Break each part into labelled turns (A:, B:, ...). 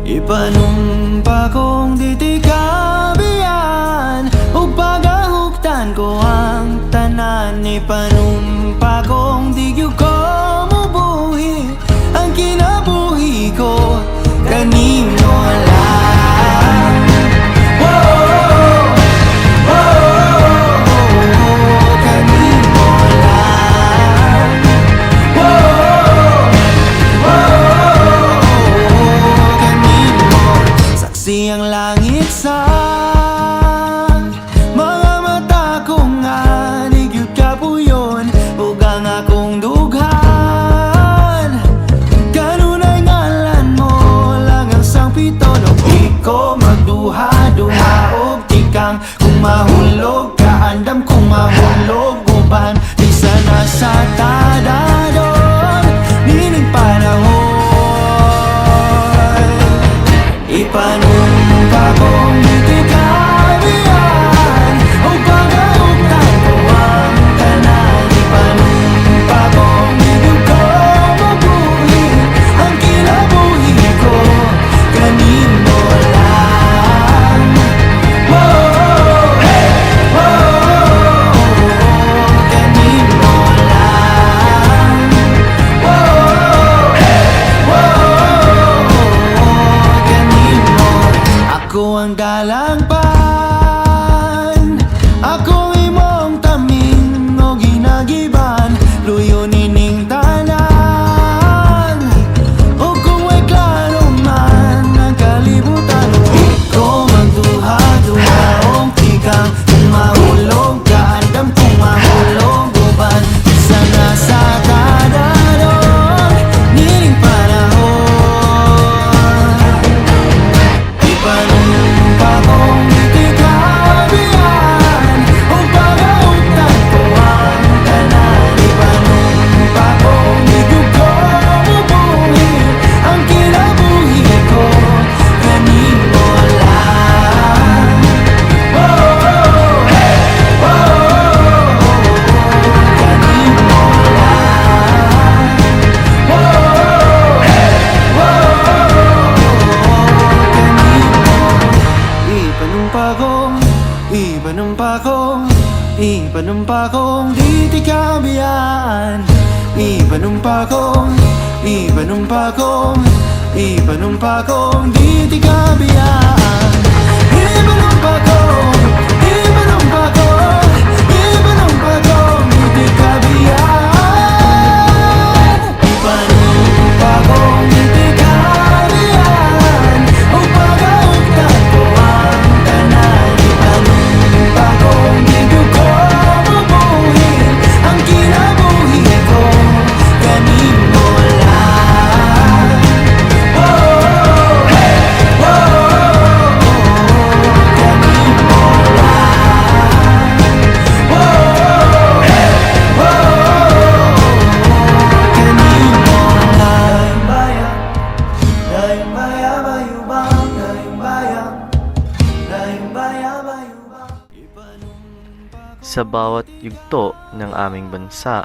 A: Ipanumpa kong ditikabian ug pagahugtan ko ang tanan. Ipanumpa kong di gyud ko mubuhi ang kinabuhi ko kanimo lang. Kanimo lang. Saksi ang langit sa mga mata ko nga nigyud kapuyon ug ang akong dughan. Kanunay ngalan mo lang ang sangpiton ug di ko magduha-duha og tikang kung mahulog ka andam kung mahulog uban di sana sa tadadon nining panahon. Ipanumpa kong ditikabian ug pagahugtan ko ang tanan. Ipanumpa kong di gyud ko mabuhi ang kinabuhi ko kanimo lang. Kanimo lang. Ako ang dalangpan, ako imong tamin o ginagiban, luyo nining tanan. O kung may klaro man ang kalibutan, di ko magduha-duha o tikang kung mahulog ka andam kung mahulog uban sana sa tadadon nining panahon. Ipanumpa kong ditikabian ug pagahugtan ko ang tanan. Ipanumpa kong di gyud ko mubuhi ang kinabuhi ko kanimo lang. Kanimo Ipanumpa kong ditikabian. Ipanumpa kong ditikabian. Ipanumpa kong ditikabian. Ipanumpa kong ditikabian ug pagahugtan ko ang tanan. Ipanumpa kong di gyud ko mabuhi ang kinabuhi ko kanimo lang. Kanimo lang. Kanimo lang. Dayong bayabayubang, dayong bayabayubang.
B: Sa bawat yugto ng aming bansa,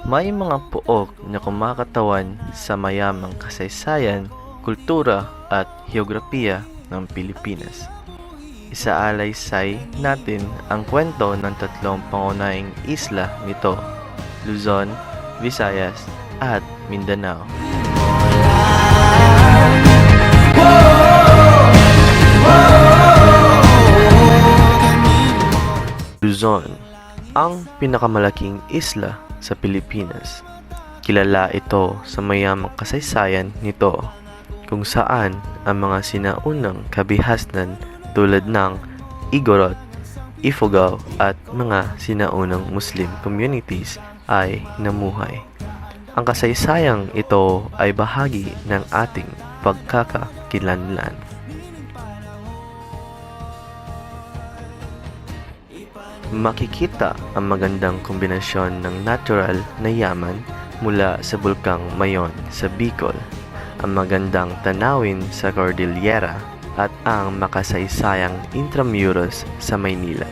B: may mga puok na kumakatawan sa mayamang kasaysayan, kultura at heograpiya ng Pilipinas. Isaalaysay natin ang kwento ng tatlong pangunahing isla nito, Luzon, Visayas at Mindanao. Luzon, ang pinakamalaking isla sa Pilipinas. Kilala ito sa mayamang kasaysayan nito, kung saan ang mga sinaunang kabihasnan tulad ng Igorot, Ifugao at mga sinaunang Muslim communities ay namuhay. Ang kasaysayang ito ay bahagi ng ating pagkakakilanlan. Makikita ang magandang kombinasyon ng natural na yaman mula sa Bulkang Mayon sa Bicol, ang magandang tanawin sa Cordillera at ang makasaysayang Intramuros sa Maynila.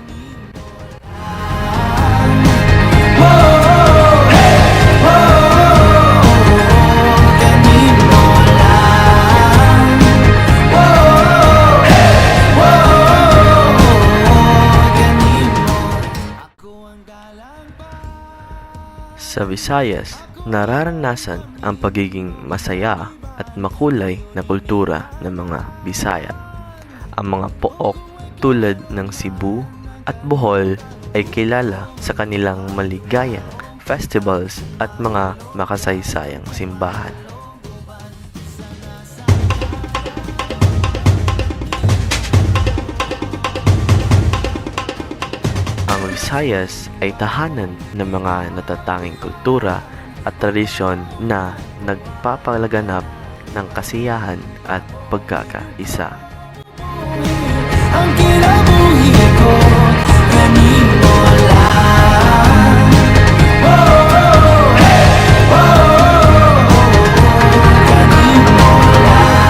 B: Visayas, nararanasan ang pagiging masaya at makulay na kultura ng mga Bisaya. Ang mga pook tulad ng Cebu at Bohol ay kilala sa kanilang maligayang festivals at mga makasaysayang simbahan. Ang Visayas ay tahanan ng mga natatanging kultura at tradisyon na nagpapalaganap ng kasiyahan at pagkakaisa.
A: Ang kinabuhi ko, kanino lang. Oh, oh, hey, oh, oh, kanino lang.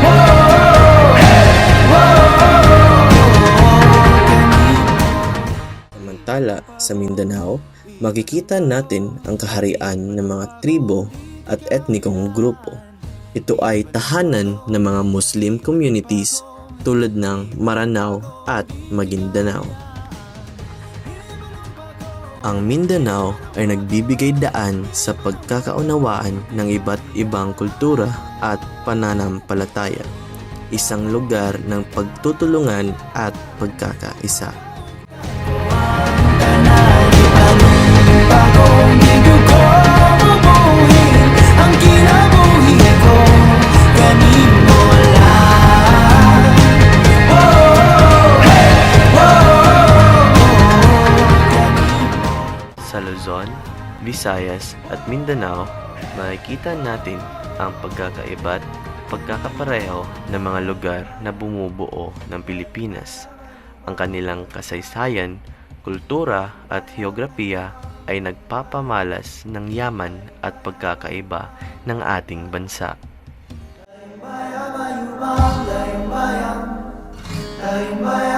A: Oh, hey,
C: Samantala, sa Mindanao, makikita natin ang kaharian ng mga tribo at etnikong grupo. Ito ay tahanan ng mga Muslim communities tulad ng Maranao at Maguindanao. Ang Mindanao ay nagbibigay daan sa pagkakaunawaan ng iba't ibang kultura at pananampalataya, isang lugar ng pagtutulungan at pagkakaisa.
A: bagong linggo ko bubuhin. Ang kinabuhi ko, kanino lang. Oh, hey,
B: Sa Luzon, Visayas at Mindanao, makikita natin ang pagkakaiba't pagkakapareho ng mga lugar na bumubuo ng Pilipinas. Ang kanilang kasaysayan, kultura at heograpiya ay nagpapamalas ng yaman at pagkakaiba ng ating bansa.
A: Tayong bayan,